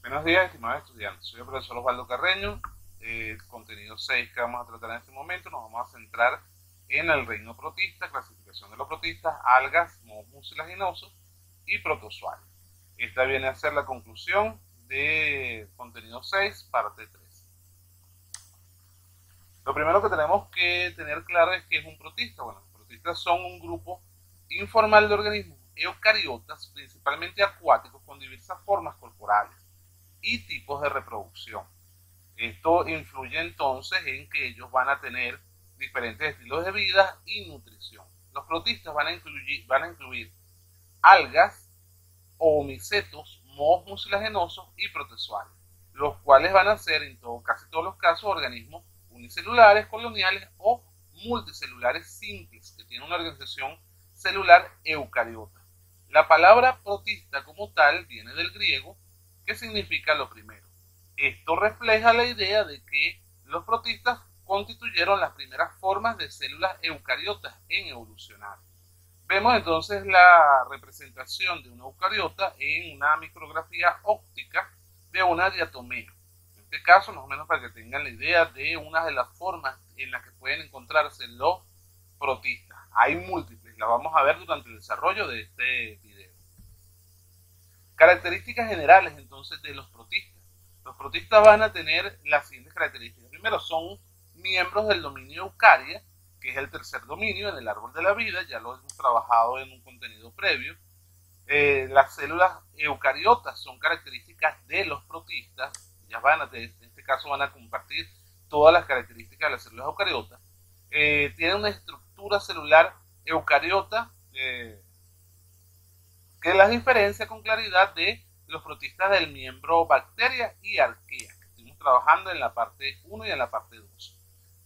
Buenos días, estimados estudiantes. Soy el profesor Osvaldo Carreño. Contenido 6 que vamos a tratar en este momento. Nos vamos a centrar en el reino protista, clasificación de los protistas, algas, mohos mucilaginosos y protozoarios. Esta viene a ser la conclusión de contenido 6, parte 3. Lo primero que tenemos que tener claro es que es un protista. Bueno, los protistas son un grupo informal de organismos eucariotas, principalmente acuáticos, con diversas formas corporales y tipos de reproducción. Esto influye entonces en que ellos van a tener diferentes estilos de vida y nutrición. Los protistas van a incluir algas, omicetos, mohos mucilagenosos y protozoarios, los cuales van a ser en casi todos los casos organismos unicelulares, coloniales o multicelulares simples, que tienen una organización celular eucariota. La palabra protista como tal viene del griego, que significa lo primero. Esto refleja la idea de que los protistas constituyeron las primeras formas de células eucariotas en evolucionar. Vemos entonces la representación de una eucariota en una micrografía óptica de una diatomea. En este caso, más o menos para que tengan la idea de una de las formas en las que pueden encontrarse los protistas. Hay múltiples, las vamos a ver durante el desarrollo de este video. Características generales entonces de los protistas. Los protistas van a tener las siguientes características. Primero, son miembros del dominio Eucaria, que es el tercer dominio en el árbol de la vida, ya lo hemos trabajado en un contenido previo. Las células eucariotas son características de los protistas, ya en este caso van a compartir todas las características de las células eucariotas. Tienen una estructura celular eucariota que las diferencia con claridad de los protistas del miembro bacteria y arquea, que estuvimos trabajando en la parte 1 y en la parte 2.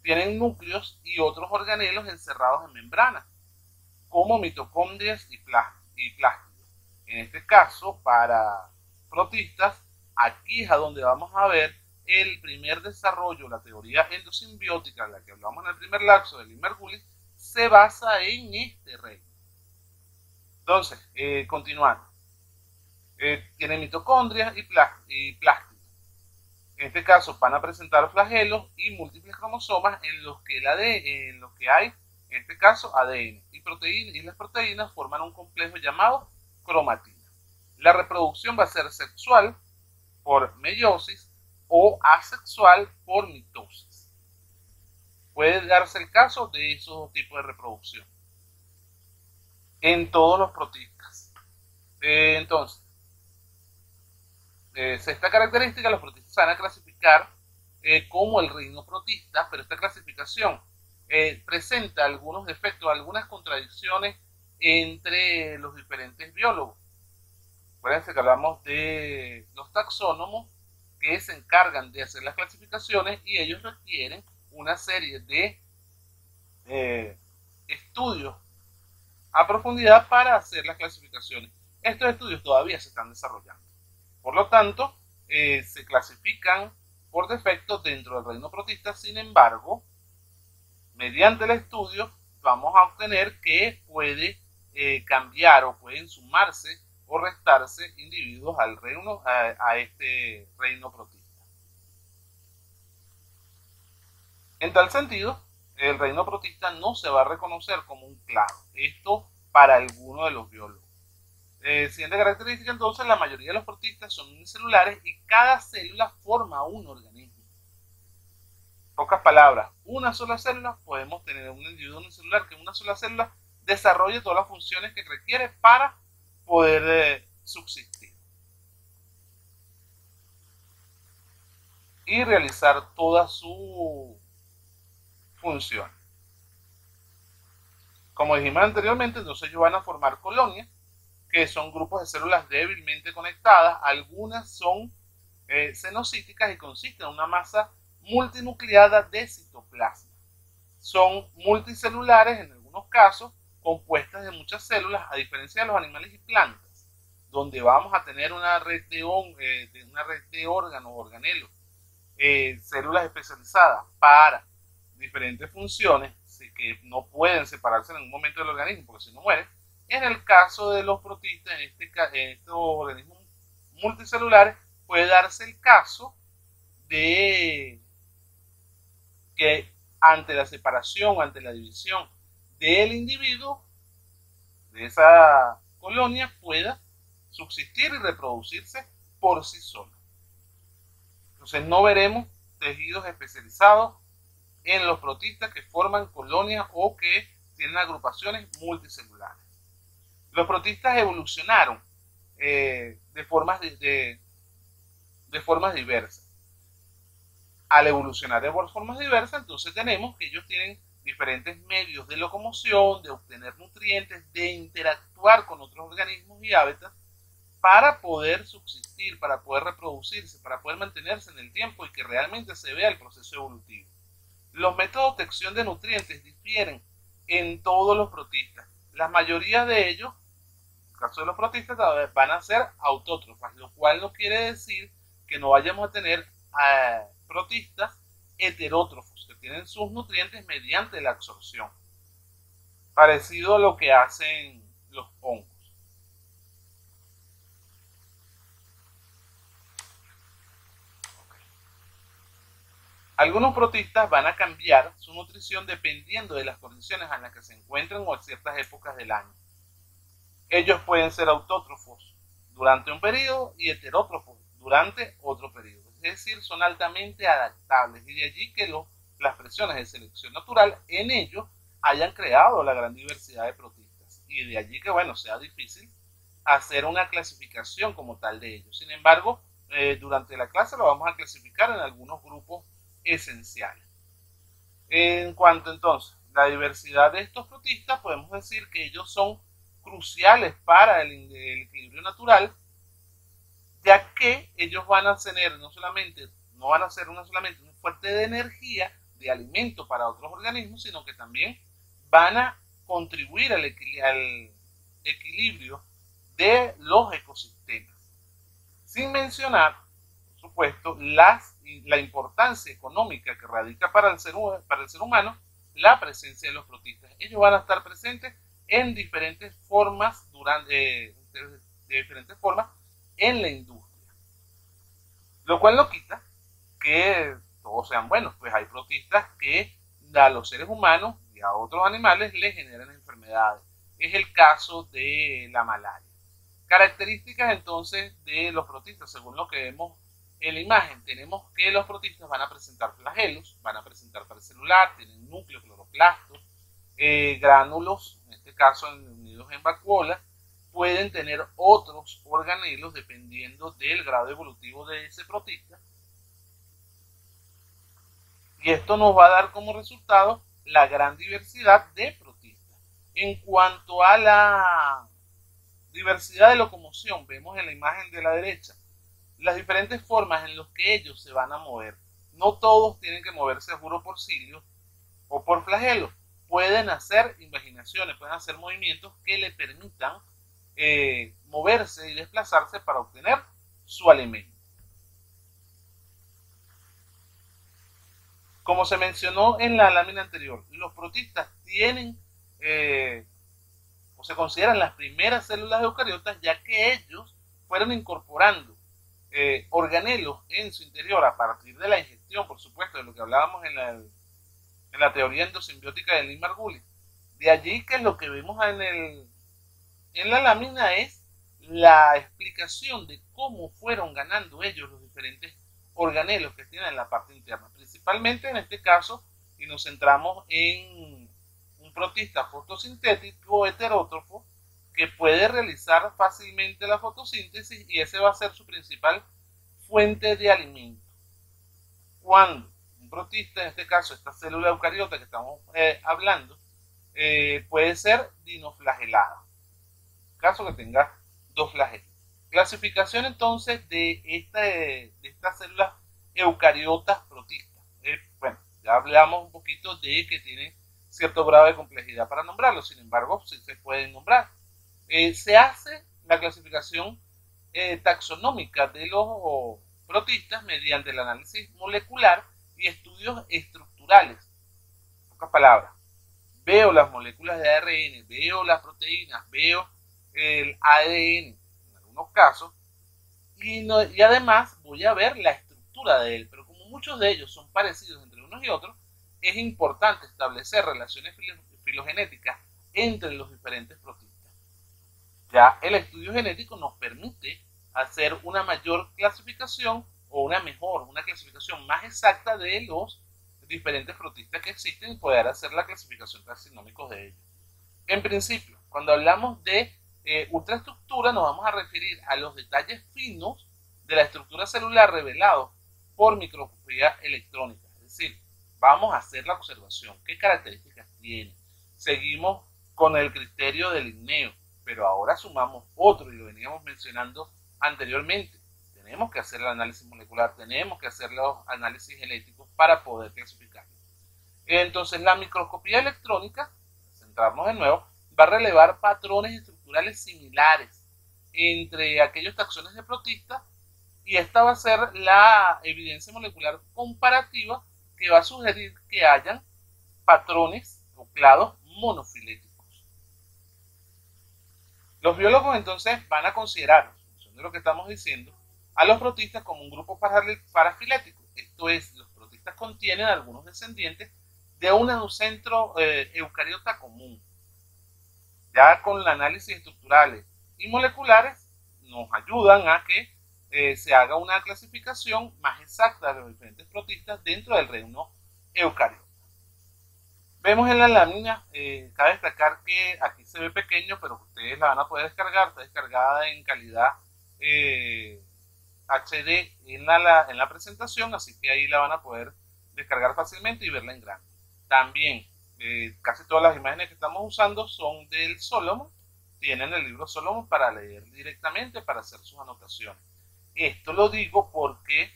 Tienen núcleos y otros organelos encerrados en membranas, como mitocondrias y plástidos. En este caso, para protistas, aquí es a donde vamos a ver el primer desarrollo, la teoría endosimbiótica, de la que hablamos en el primer lapso de Limbergulis, se basa en este reino. Entonces, continuando. Tiene mitocondrias y plástidos. En este caso van a presentar flagelos y múltiples cromosomas en los que hay, en este caso, ADN y las proteínas forman un complejo llamado cromatina. La reproducción va a ser sexual por meiosis o asexual por mitosis. Puede darse el caso de esos dos tipos de reproducción en todos los protistas. Entonces, sexta característica, los protistas se van a clasificar como el reino protista, pero esta clasificación presenta algunos defectos, algunas contradicciones entre los diferentes biólogos. Acuérdense que hablamos de los taxónomos que se encargan de hacer las clasificaciones y ellos requieren una serie de estudios a profundidad para hacer las clasificaciones. Estos estudios todavía se están desarrollando. Por lo tanto, se clasifican por defecto dentro del reino protista. Sin embargo, mediante el estudio vamos a obtener que puede cambiar o pueden sumarse o restarse individuos al reino, a este reino protista. En tal sentido, el reino protista no se va a reconocer como un clado. Esto para alguno de los biólogos. Siguiente característica, entonces, la mayoría de los protistas son unicelulares y cada célula forma un organismo. Pocas palabras, una sola célula, podemos tener un individuo unicelular que una sola célula desarrolle todas las funciones que requiere para poder subsistir y realizar toda su función. Como dijimos anteriormente, entonces ellos van a formar colonias, que son grupos de células débilmente conectadas. Algunas son cenocíticas y consisten en una masa multinucleada de citoplasma. Son multicelulares en algunos casos, compuestas de muchas células, a diferencia de los animales y plantas, donde vamos a tener una red de órganos, organelos, células especializadas para diferentes funciones que no pueden separarse en un momento del organismo porque si no muere. En el caso de los protistas, en estos organismos multicelulares, puede darse el caso de que ante la separación, ante la división del individuo, de esa colonia, pueda subsistir y reproducirse por sí solo. Entonces no veremos tejidos especializados en los protistas que forman colonias o que tienen agrupaciones multicelulares. Los protistas evolucionaron de formas diversas. Al evolucionar de formas diversas, entonces tenemos que ellos tienen diferentes medios de locomoción, de obtener nutrientes, de interactuar con otros organismos y hábitats para poder subsistir, para poder reproducirse, para poder mantenerse en el tiempo y que realmente se vea el proceso evolutivo. Los métodos de obtención de nutrientes difieren en todos los protistas. La mayoría de ellos, en el caso de los protistas, van a ser autótrofas, lo cual no quiere decir que no vayamos a tener protistas heterótrofos, que tienen sus nutrientes mediante la absorción, parecido a lo que hacen los hongos. Algunos protistas van a cambiar su nutrición dependiendo de las condiciones en las que se encuentran o en ciertas épocas del año. Ellos pueden ser autótrofos durante un periodo y heterótrofos durante otro periodo. Es decir, son altamente adaptables y de allí que las presiones de selección natural en ellos hayan creado la gran diversidad de protistas y de allí que, bueno, sea difícil hacer una clasificación como tal de ellos. Sin embargo, durante la clase lo vamos a clasificar en algunos grupos esenciales. En cuanto entonces a la diversidad de estos protistas, podemos decir que ellos son cruciales para el equilibrio natural, ya que ellos van a tener no van a ser solamente un fuente de energía, de alimento para otros organismos, sino que también van a contribuir al equilibrio de los ecosistemas. Sin mencionar, por supuesto, la importancia económica que radica para el ser humano la presencia de los protistas. Ellos van a estar presentes en diferentes formas de diferentes formas en la industria, lo cual no quita que todos sean buenos, pues hay protistas que a los seres humanos y a otros animales les generan enfermedades. Es el caso de la malaria. Características entonces de los protistas, según lo que vemos en la imagen, tenemos que los protistas van a presentar flagelos, van a presentar pared celular, tienen núcleo, cloroplastos, gránulos, en este caso unidos en vacuolas, pueden tener otros organelos dependiendo del grado evolutivo de ese protista. Y esto nos va a dar como resultado la gran diversidad de protistas. En cuanto a la diversidad de locomoción, vemos en la imagen de la derecha las diferentes formas en las que ellos se van a mover. No todos tienen que moverse, juro, por cilios o por flagelos. Pueden hacer invaginaciones, pueden hacer movimientos que le permitan moverse y desplazarse para obtener su alimento. Como se mencionó en la lámina anterior, los protistas tienen o se consideran las primeras células eucariotas, ya que ellos fueron incorporando organelos en su interior a partir de la ingestión, por supuesto, de lo que hablábamos en la teoría endosimbiótica de Lee Margulis. De allí que lo que vemos en la lámina es la explicación de cómo fueron ganando ellos los diferentes organelos que tienen en la parte interna, principalmente en este caso, y nos centramos en un protista fotosintético heterótrofo que puede realizar fácilmente la fotosíntesis y ese va a ser su principal fuente de alimento. Cuando un protista, en este caso esta célula eucariota que estamos hablando, puede ser dinoflagelada, en caso que tenga dos flagelos. Clasificación entonces de estas células eucariotas protistas. Bueno, ya hablamos un poquito de que tienen cierto grado de complejidad para nombrarlos, sin embargo, sí se pueden nombrar. Se hace la clasificación taxonómica de los protistas mediante el análisis molecular y estudios estructurales. En pocas palabras, veo las moléculas de ARN, veo las proteínas, veo el ADN en algunos casos y además voy a ver la estructura de él, pero como muchos de ellos son parecidos entre unos y otros, es importante establecer relaciones filogenéticas entre los diferentes protistas. Ya el estudio genético nos permite hacer una mayor clasificación o una clasificación más exacta de los diferentes protistas que existen y poder hacer la clasificación taxonómica de ellos. En principio, cuando hablamos de ultraestructura, nos vamos a referir a los detalles finos de la estructura celular revelados por microscopía electrónica. Es decir, vamos a hacer la observación. ¿Qué características tiene? Seguimos con el criterio del Linneo, pero ahora sumamos otro y lo veníamos mencionando anteriormente. Tenemos que hacer el análisis molecular, tenemos que hacer los análisis genéticos para poder clasificarlo. Entonces, la microscopía electrónica, centrarnos de nuevo, va a relevar patrones estructurales similares entre aquellos taxones de protistas y esta va a ser la evidencia molecular comparativa que va a sugerir que hayan patrones o clados monofiléticos. Los biólogos entonces van a considerar, en función de lo que estamos diciendo, a los protistas como un grupo parafilético. Esto es, los protistas contienen algunos descendientes de un centro eucariota común. Ya con el análisis estructurales y moleculares nos ayudan a que se haga una clasificación más exacta de los diferentes protistas dentro del reino eucariota. Vemos en la lámina, cabe destacar que aquí se ve pequeño, pero ustedes la van a poder descargar, está descargada en calidad HD en la presentación, así que ahí la van a poder descargar fácilmente y verla en grande. También, casi todas las imágenes que estamos usando son del Solomon, tienen el libro Solomon para leer directamente, para hacer sus anotaciones. Esto lo digo porque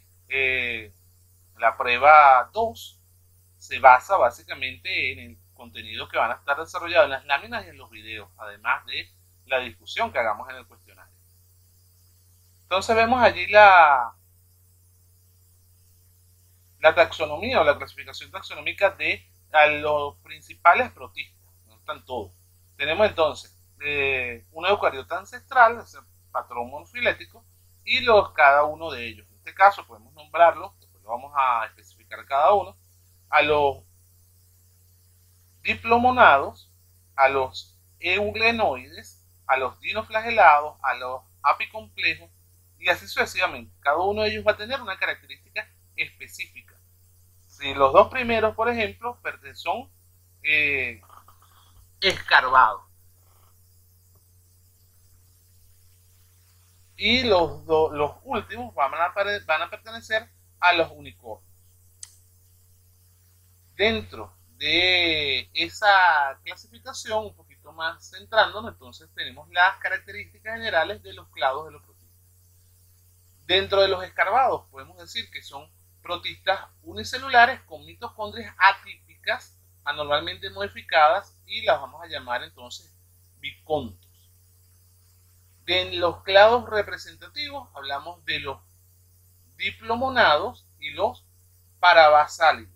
la prueba 2 se basa básicamente en el contenido que van a estar desarrollados en las láminas y en los videos, además de la discusión que hagamos en el cuestionario. Entonces vemos allí la taxonomía o la clasificación taxonómica de los principales protistas, no están todos. Tenemos entonces un eucariota ancestral, ese patrón monofilético, y cada uno de ellos. En este caso podemos nombrarlos, después lo vamos a especificar cada uno, a los diplomonados, a los euglenoides, a los dinoflagelados, a los apicomplejos, y así sucesivamente. Cada uno de ellos va a tener una característica específica. Si los dos primeros, por ejemplo, son escarbados, y los últimos van a pertenecer a los unicornios. Dentro de esa clasificación, un poquito más centrándonos, entonces tenemos las características generales de los clados de los protistas. Dentro de los escarbados podemos decir que son protistas unicelulares con mitocondrias atípicas, anormalmente modificadas, y las vamos a llamar entonces bicontos. De los clados representativos hablamos de los diplomonados y los parabasálidos.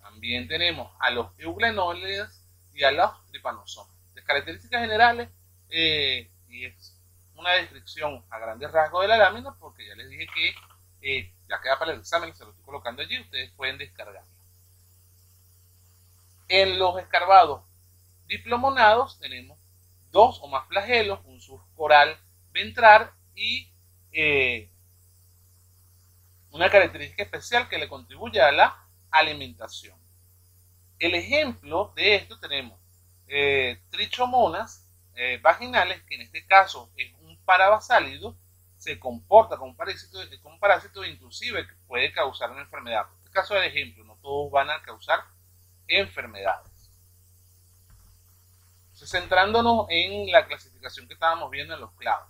También tenemos a los euglenoides y a los tripanosomas. De características generales, y es una descripción a grandes rasgos de la lámina, porque ya les dije que ya queda para el examen, se lo estoy colocando allí, ustedes pueden descargarla. En los escarbados diplomonados tenemos dos o más flagelos, un surco oral ventral y una característica especial que le contribuye a la alimentación. El ejemplo de esto tenemos trichomonas vaginales, que en este caso es un parabasálido, se comporta como un parásito inclusive que puede causar una enfermedad. En este caso es el ejemplo, no todos van a causar enfermedades. Entonces, centrándonos en la clasificación que estábamos viendo en los clados.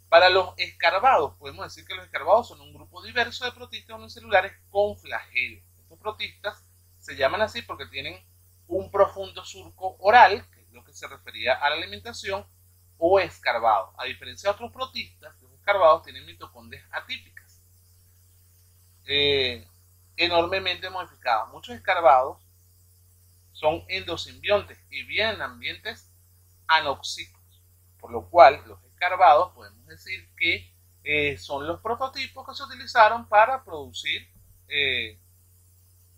Para los escarbados, podemos decir que los escarbados son un grupo diverso de protistas unicelulares con flagelos. Estos protistas se llaman así porque tienen un profundo surco oral, que es lo que se refería a la alimentación, o escarbados. A diferencia de otros protistas, los escarbados tienen mitocondrias atípicas, enormemente modificadas. Muchos escarbados son endosimbiontes y viven en ambientes anoxicos, por lo cual los escarbados podemos decir que son los prototipos que se utilizaron para producir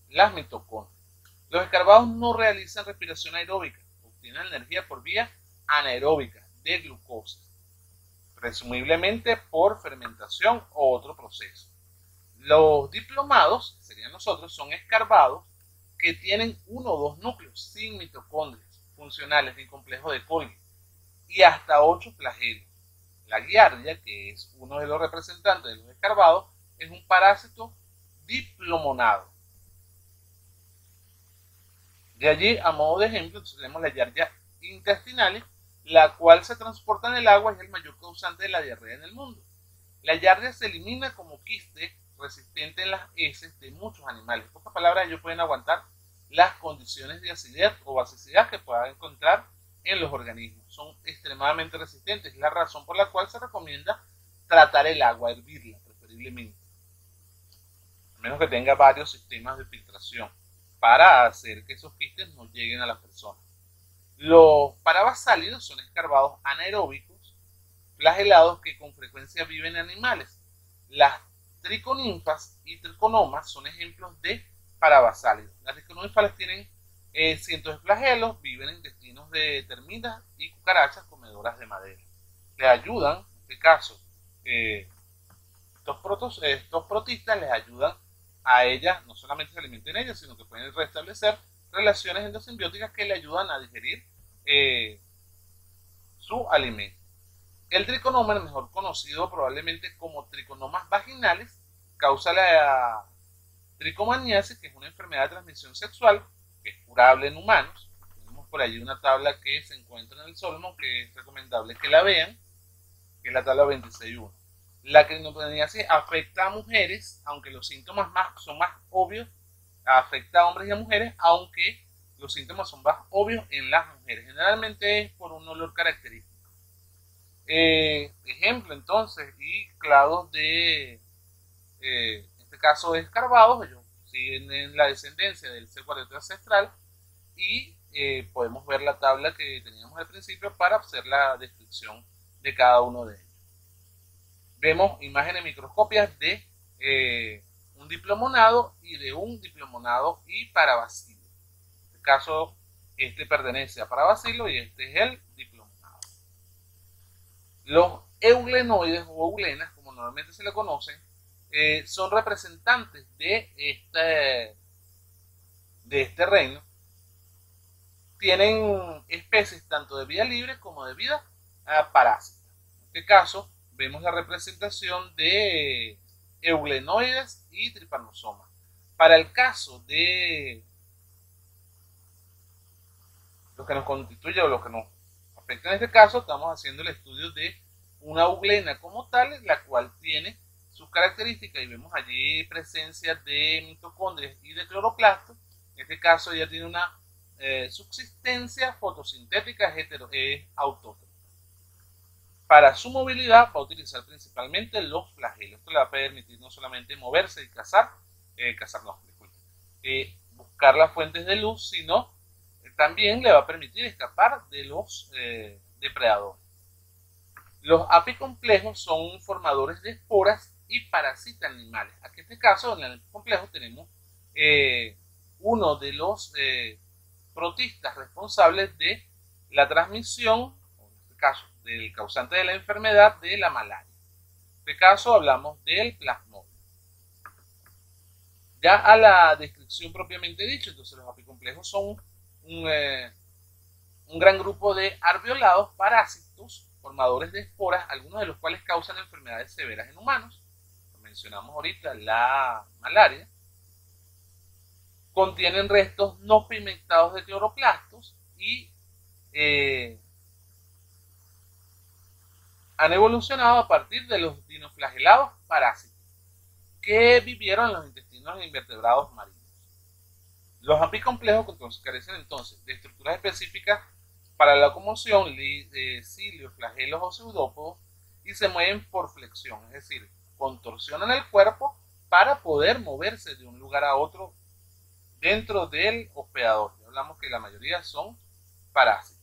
las mitocondrias. Los escarabajos no realizan respiración aeróbica, obtienen energía por vía anaeróbica de glucosa, presumiblemente por fermentación o otro proceso. Los diplomados, que serían nosotros, son escarabados que tienen uno o dos núcleos sin mitocondrias funcionales ni complejo de Golgi y hasta 8 flagelos. La giardia, que es uno de los representantes de los escarabados, es un parásito diplomonado. De allí, a modo de ejemplo, tenemos la giardia intestinalis, la cual se transporta en el agua y es el mayor causante de la diarrea en el mundo. La giardia se elimina como quiste resistente en las heces de muchos animales. En pocas palabras, ellos pueden aguantar las condiciones de acidez o basicidad que puedan encontrar en los organismos. Son extremadamente resistentes, es la razón por la cual se recomienda tratar el agua, hervirla preferiblemente, a menos que tenga varios sistemas de filtración para hacer que esos quistes no lleguen a las personas. Los parabasálidos son escarabados anaeróbicos flagelados que con frecuencia viven en animales. Las triconinfas y triconomas son ejemplos de parabasálidos. Las triconinfas tienen cientos de flagelos, viven en intestinos de termitas y cucarachas comedoras de madera. Les ayudan, en este caso, estos protistas les ayudan a ellas, no solamente se alimenten ellas, sino que pueden restablecer relaciones endosimbióticas que le ayudan a digerir su alimento. El triconoma, mejor conocido probablemente como triconomas vaginales, causa la tricomaniasis, que es una enfermedad de transmisión sexual, que es curable en humanos. Tenemos por allí una tabla que se encuentra en el Solomon, que es recomendable que la vean, que es la tabla 26.1. La tricomaniasis afecta a mujeres, aunque los síntomas son más obvios, afecta a hombres y a mujeres, aunque los síntomas son más obvios en las mujeres. Generalmente es por un olor característico. Ejemplo entonces, y clados de, en este caso de escarabados, ellos siguen en la descendencia del C40 ancestral y podemos ver la tabla que teníamos al principio para hacer la descripción de cada uno de ellos. Vemos imágenes microscópicas de un diplomonado y de un diplomonado y parabacilo. En este caso, este pertenece a parabacilo y este es el diplomonado. Los eulenoides o eulenas, como normalmente se le conocen, son representantes de este reino. Tienen especies tanto de vida libre como de vida parásita. En este caso, vemos la representación de eulenoides y tripanosomas. Para el caso de lo que nos constituye o lo que nos afecta en este caso, estamos haciendo el estudio de una eulena como tal, la cual tiene sus características y vemos allí presencia de mitocondrias y de cloroplastos. En este caso ya tiene una subsistencia fotosintética autótrofa. Para su movilidad va a utilizar principalmente los flagelos. Esto le va a permitir no solamente moverse y buscar las fuentes de luz, sino también le va a permitir escapar de los depredadores. Los apicomplejos son formadores de esporas y parasitan animales. Aquí en este caso, en el apicomplejo, tenemos uno de los protistas responsables de la transmisión, en este caso, del causante de la enfermedad de la malaria. En este caso hablamos del plasmodium. Ya a la descripción propiamente dicha, entonces los apicomplejos son un gran grupo de arbiolados parásitos formadores de esporas, algunos de los cuales causan enfermedades severas en humanos. Mencionamos ahorita la malaria. Contienen restos no pigmentados de cloroplastos y han evolucionado a partir de los dinoflagelados parásitos que vivieron en los intestinos de invertebrados marinos. Los apicomplejos carecen entonces de estructuras específicas para la locomoción, cilios, flagelos o pseudópodos, y se mueven por flexión, es decir, contorsionan el cuerpo para poder moverse de un lugar a otro dentro del hospedador. Ya hablamos que la mayoría son parásitos.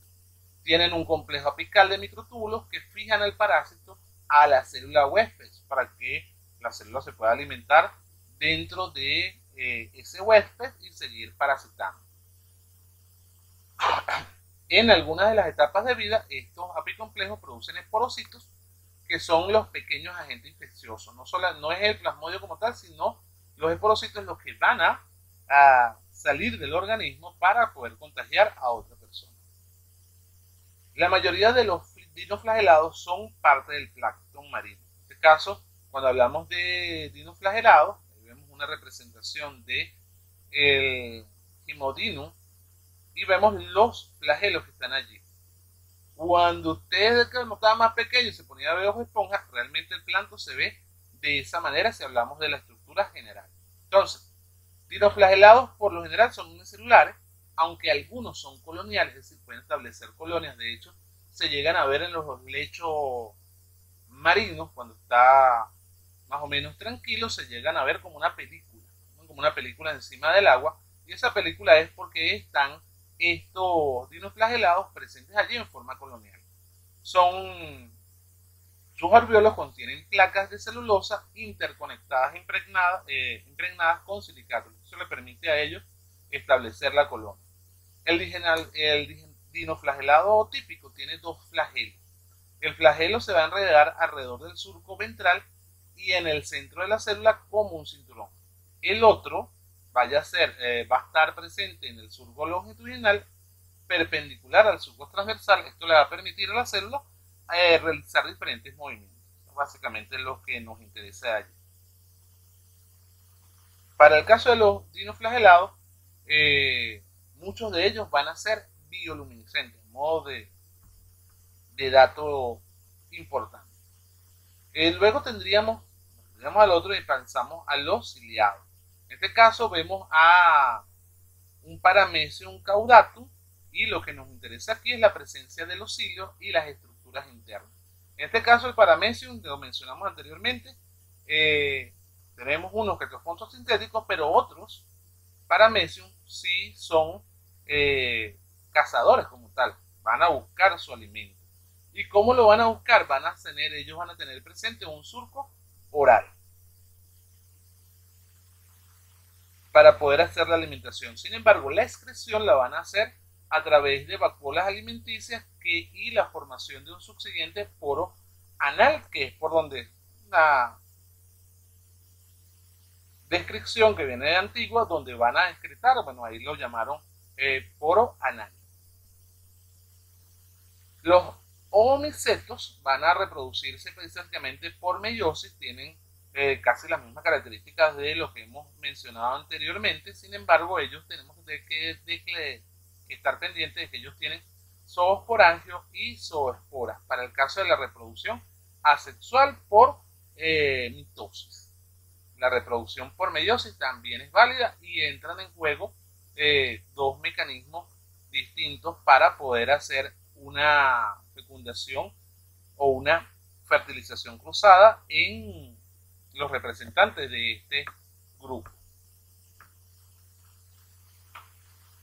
Tienen un complejo apical de microtúbulos que fijan al parásito a la célula huésped para que la célula se pueda alimentar dentro de ese huésped y seguir parasitando. En algunas de las etapas de vida, estos apicomplejos producen esporocitos, que son los pequeños agentes infecciosos. No es el plasmodio como tal, sino los esporocitos los que van a salir del organismo para poder contagiar a otra persona. La mayoría de los dinoflagelados son parte del plancton marino. En este caso, cuando hablamos de dinoflagelados, vemos una representación de el Hemodinum y vemos los flagelos que están allí. Cuando ustedes estaban más pequeños y se ponía a ver Bob Esponja, realmente el plancton se ve de esa manera si hablamos de la estructura general. Entonces, dinoflagelados por lo general son unicelulares, aunque algunos son coloniales, es decir, pueden establecer colonias. De hecho, se llegan a ver en los lechos marinos, cuando está más o menos tranquilo, se llegan a ver como una película encima del agua, y esa película es porque están estos dinoflagelados presentes allí en forma colonial. Sus alvéolos contienen placas de celulosa interconectadas, impregnadas con silicato. Eso le permite a ellos establecer la colonia. El dinoflagelado típico tiene dos flagelos. El flagelo se va a enredar alrededor del surco ventral y en el centro de la célula como un cinturón. El otro va a estar presente en el surco longitudinal perpendicular al surco transversal. Esto le va a permitir a la célula realizar diferentes movimientos. Básicamente es lo que nos interesa de allí. Para el caso de los dinoflagelados, muchos de ellos van a ser bioluminiscentes, modo de dato importante. Luego tendríamos al otro y pasamos a los ciliados. En este caso vemos a un Paramecium caudatum y lo que nos interesa aquí es la presencia de los cilios y las estructuras internas. En este caso el Paramecium, que lo mencionamos anteriormente, tenemos unos que son fotosintéticos, pero otros Paramecium sí son cazadores como tal, van a buscar su alimento. ¿Y cómo lo van a buscar? Ellos van a tener presente un surco oral para poder hacer la alimentación. Sin embargo, la excreción la van a hacer a través de vacuolas alimenticias y la formación de un subsiguiente poro anal, que es por donde la descripción que viene de antigua, donde van a excretar, bueno, ahí lo llamaron poro anal. Los oomicetos van a reproducirse precisamente por meiosis, tienen casi las mismas características de lo que hemos mencionado anteriormente. Sin embargo, ellos tenemos que estar pendientes de que ellos tienen zoosporangios y zooesporas para el caso de la reproducción asexual por mitosis. La reproducción por meiosis también es válida y entran en juego dos mecanismos distintos para poder hacer una fecundación o una fertilización cruzada en los representantes de este grupo.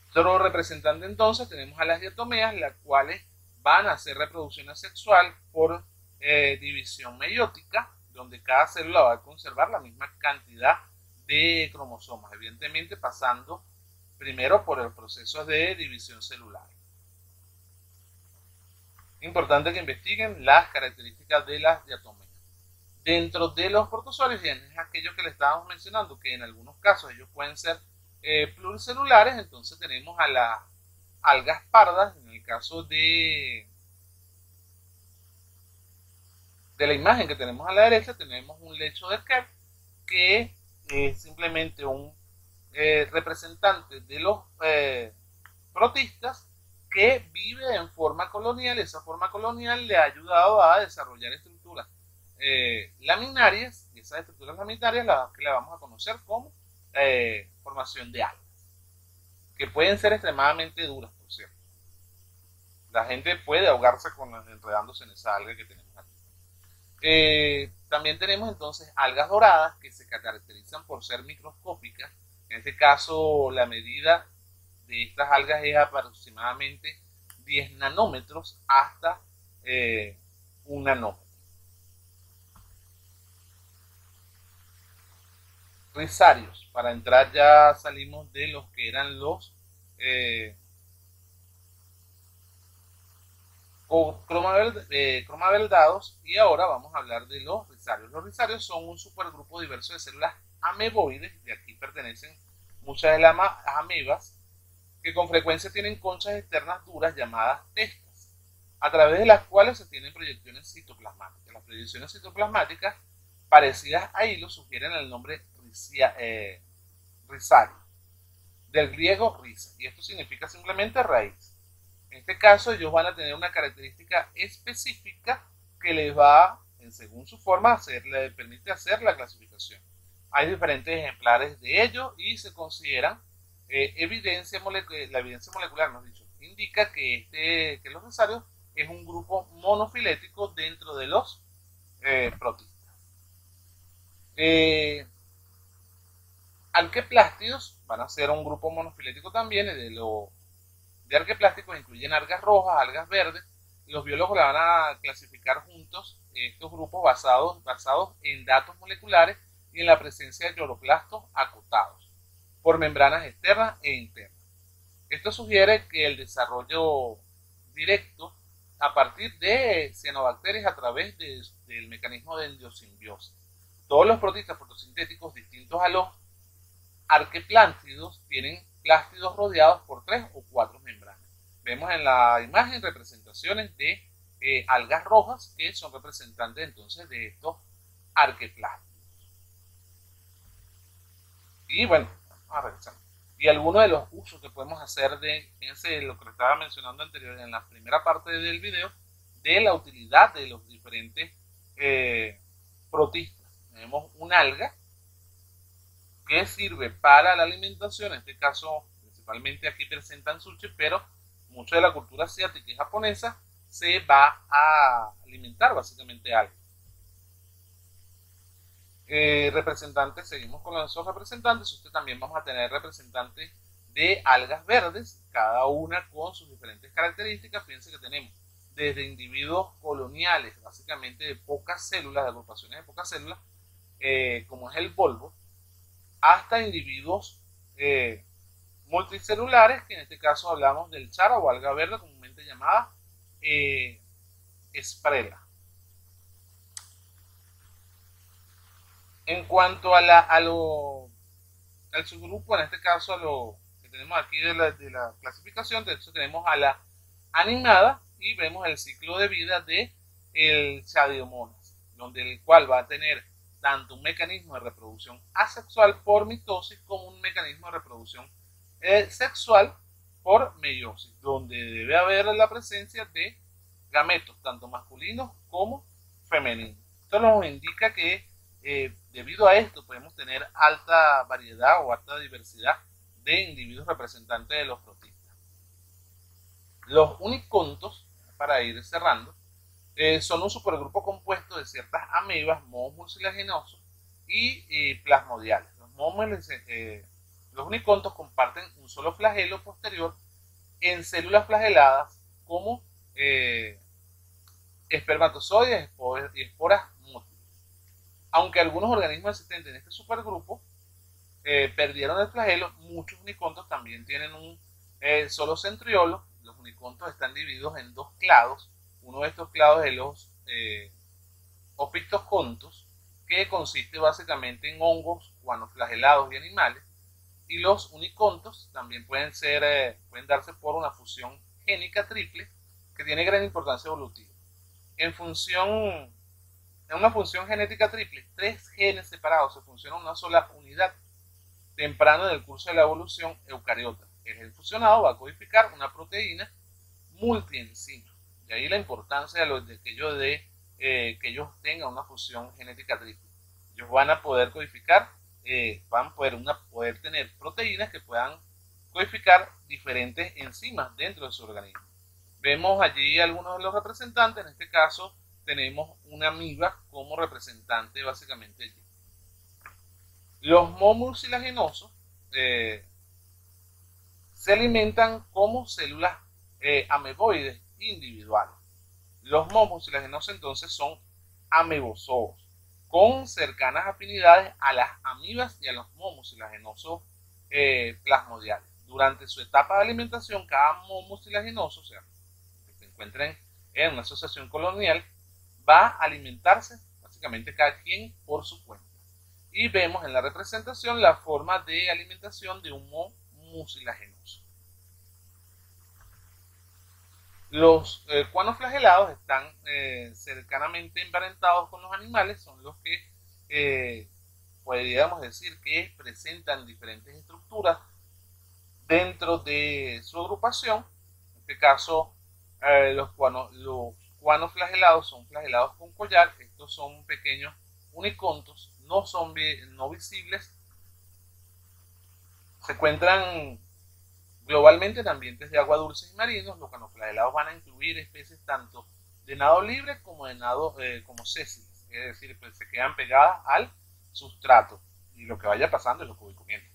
Otro representante entonces tenemos a las diatomeas, las cuales van a hacer reproducción asexual por división meiótica, donde cada célula va a conservar la misma cantidad de cromosomas, evidentemente pasando primero por el proceso de división celular. Importante que investiguen las características de las diatomeas. Dentro de los protozoarios, y es aquello que le estábamos mencionando, que en algunos casos ellos pueden ser pluricelulares, entonces tenemos a las algas pardas. En el caso de la imagen que tenemos a la derecha, tenemos un lecho de Krebs, que es simplemente un representante de los protistas que vive en forma colonial. Esa forma colonial le ha ayudado a desarrollar estructuras laminarias, y esas estructuras laminarias las que la vamos a conocer como formación de algas, que pueden ser extremadamente duras, por cierto. La gente puede ahogarse enredándose en esa alga que tenemos aquí. También tenemos entonces algas doradas, que se caracterizan por ser microscópicas. En este caso, la medida de estas algas es aproximadamente 10 nanómetros hasta 1 nanómetro. rizarios. Para entrar ya salimos de los que eran los cromaverdados y ahora vamos a hablar de los rizarios. Los rizarios son un supergrupo diverso de células ameboides, de aquí pertenecen muchas de las amebas, que con frecuencia tienen conchas externas duras llamadas testas, a través de las cuales se tienen proyecciones citoplasmáticas. Las proyecciones citoplasmáticas parecidas a hilos sugieren el nombre rizario, del griego risa, y esto significa simplemente raíz. En este caso ellos van a tener una característica específica que les va, según su forma, le permite hacer la clasificación. Hay diferentes ejemplares de ellos y se consideran la evidencia molecular, nos dicho, indica que los rizarios es un grupo monofilético dentro de los protistas. Arqueplástidos van a ser un grupo monofilético también. De arqueplásticos incluyen algas rojas, algas verdes. Los biólogos la van a clasificar juntos estos grupos basados en datos moleculares y en la presencia de cloroplastos acotados por membranas externas e internas. Esto sugiere que el desarrollo directo a partir de cianobacterias a través del mecanismo de endosimbiosis. Todos los protistas fotosintéticos distintos a los arqueplántidos tienen plástidos rodeados por 3 o 4 membranas. Vemos en la imagen representaciones de algas rojas que son representantes entonces de estos arqueplántidos. Y bueno, vamos a revisar. Y algunos de los usos que podemos hacer fíjense lo que estaba mencionando anterior en la primera parte del video, de la utilidad de los diferentes protistas. Tenemos un alga que sirve para la alimentación, en este caso principalmente aquí presentan sushi, pero mucho de la cultura asiática y japonesa se va a alimentar básicamente algas. Representantes, seguimos con los representantes. Usted también vamos a tener representantes de algas verdes, cada una con sus diferentes características. Fíjense que tenemos desde individuos coloniales, básicamente de pocas células, de agrupaciones de pocas células, como es el bulbo, hasta individuos multicelulares, que en este caso hablamos del chara o alga verde, comúnmente llamada esprela. En cuanto al subgrupo, en este caso a lo que tenemos aquí de la clasificación, de hecho tenemos a la animada y vemos el ciclo de vida de el Chadiomonas, donde el cual va a tener tanto un mecanismo de reproducción asexual por mitosis como un mecanismo de reproducción sexual por meiosis, donde debe haber la presencia de gametos, tanto masculinos como femeninos. Esto nos indica que debido a esto podemos tener alta variedad o alta diversidad de individuos representantes de los protistas. Los unicontos, para ir cerrando, son un supergrupo compuesto de ciertas amebas, mohos mucilaginosos y plasmodiales. Los unicontos comparten un solo flagelo posterior en células flageladas como espermatozoides y esporas múltiples. Aunque algunos organismos existentes en este supergrupo perdieron el flagelo, muchos unicontos también tienen un solo centriolo. Los unicontos están divididos en dos clados. Uno de estos clados es los opistoscontos, que consiste básicamente en hongos guanoflagelados y animales. Y los unicontos también pueden darse por una fusión génica triple que tiene gran importancia evolutiva. En una función genética triple, 3 genes separados se funcionan en una sola unidad temprano en el curso de la evolución eucariota. El gen fusionado va a codificar una proteína multienzima. De ahí la importancia de que ellos tengan una función genética triple. Ellos van a poder codificar, van a poder tener proteínas que puedan codificar diferentes enzimas dentro de su organismo. Vemos allí algunos de los representantes. En este caso tenemos una amiba como representante básicamente allí. Los mohos mucilaginosos se alimentan como células ameboides individuales. Los mohos mucilaginosos entonces son amebozoos, con cercanas afinidades a las amibas y a los moho mucilaginosos plasmodiales. Durante su etapa de alimentación, cada moho mucilaginoso, o sea, que se encuentren en una asociación colonial, va a alimentarse básicamente cada quien por su cuenta. Y vemos en la representación la forma de alimentación de un moho mucilaginoso. Los cuanos flagelados están cercanamente emparentados con los animales, son los que podríamos decir que presentan diferentes estructuras dentro de su agrupación. En este caso, los cuanos flagelados son flagelados con collar. Estos son pequeños unicontos, no visibles. Se encuentran globalmente en ambientes de agua dulce y marinos. Los cuanoflagelados van a incluir especies tanto de nado libre como de nado como sésiles, es decir, pues se quedan pegadas al sustrato y lo que vaya pasando es lo que voy comiendo.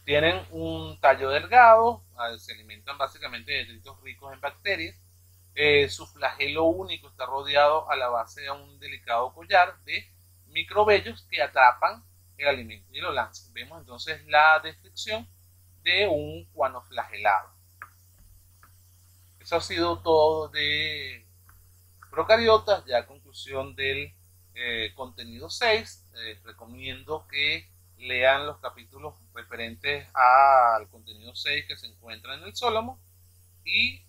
Tienen un tallo delgado, se alimentan básicamente de detritos ricos en bacterias. Su flagelo único está rodeado a la base de un delicado collar de microvellos que atrapan el alimento y lo lanzan. Vemos entonces la descripción de un cuanoflagelado. Eso ha sido todo de procariotas, ya a conclusión del contenido 6. Recomiendo que lean los capítulos referentes al contenido 6 que se encuentra en el Solomon y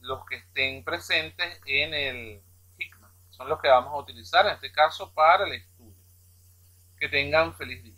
los que estén presentes en el Hickman. Son los que vamos a utilizar en este caso para el estudio. Que tengan feliz día.